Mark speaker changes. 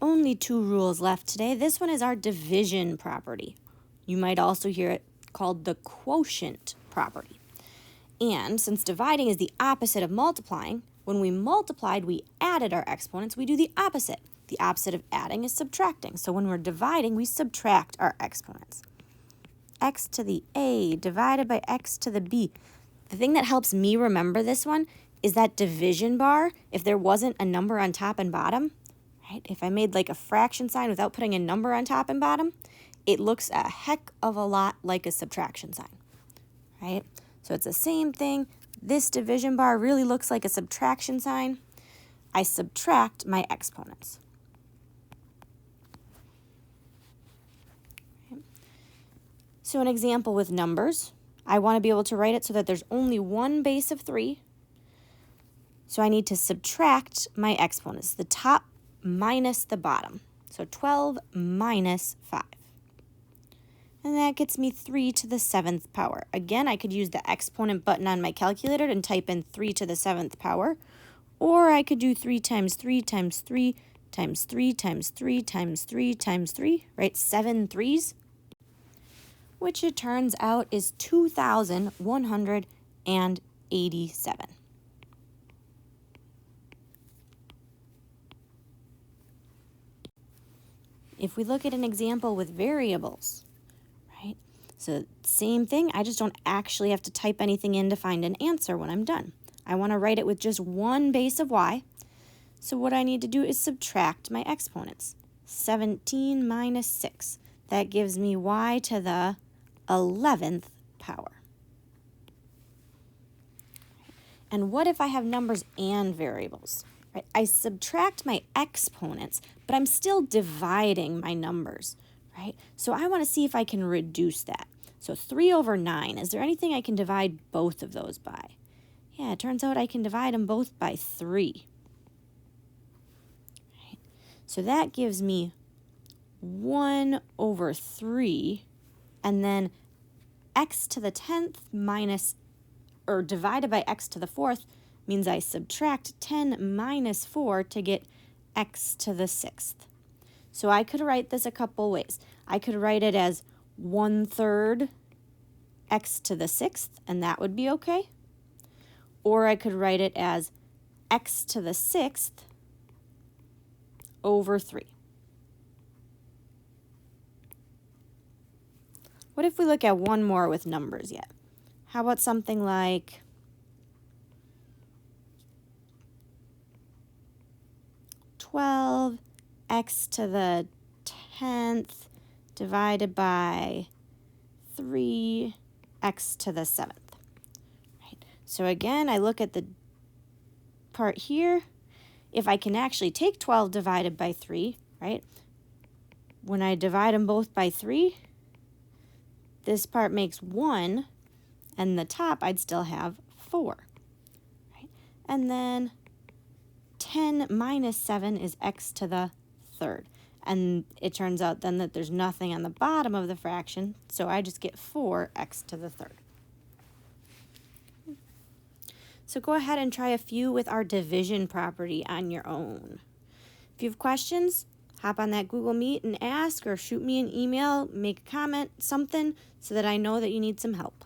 Speaker 1: only 2 rules left today. This one is our division property. You might also hear it called the quotient property. And since dividing is the opposite of multiplying, when we multiplied, we added our exponents. We do the opposite. The opposite of adding is subtracting. So when we're dividing, we subtract our exponents. X to the A divided by X to the B. The thing that helps me remember this one is that division bar, if there wasn't a number on top and bottom, right? If I made like a fraction sign without putting a number on top and bottom, it looks a heck of a lot like a subtraction sign, right? So it's the same thing. This division bar really looks like a subtraction sign. I subtract my exponents. Okay. So an example with numbers, I want to be able to write it so that there's only one base of 3. So I need to subtract my exponents, the top minus the bottom. So 12 minus 5. And that gets me 3 to the 7th power. Again, I could use the exponent button on my calculator and type in 3 to the 7th power. Or I could do 3 times 3 times 3 times 3 times 3 times 3 times 3, right? 7 3s, which it turns out is 2,187. If we look at an example with variables, right? So same thing, I just don't actually have to type anything in to find an answer when I'm done. I want to write it with just one base of y. So what I need to do is subtract my exponents. 17 minus 6. That gives me y to the 11th power. And what if I have numbers and variables? Right? I subtract my exponents, but I'm still dividing my numbers, right? So I want to see if I can reduce that. So 3 over 9, is there anything I can divide both of those by? Yeah, it turns out I can divide them both by 3. Right? So that gives me 1 over 3, and then x to the 10th minus, or divided by x to the 4th, means I subtract 10 minus 4 to get x to the 6th. So I could write this a couple ways. I could write it as 1/3 x to the 6th, and that would be okay. Or I could write it as x to the 6th over 3. What if we look at one more with numbers yet? How about something like 12 x to the 10th divided by 3 x to the 7th. Right. So again, I look at the part here. If I can actually take 12 divided by 3, right? When I divide them both by 3, this part makes 1, and the top I'd still have 4. Right? And then 10 minus 7 is x to the 3rd. And it turns out then that there's nothing on the bottom of the fraction, so I just get 4x to the 3rd. So go ahead and try a few with our division property on your own. If you have questions, hop on that Google Meet and ask, or shoot me an email, make a comment, something, so that I know that you need some help.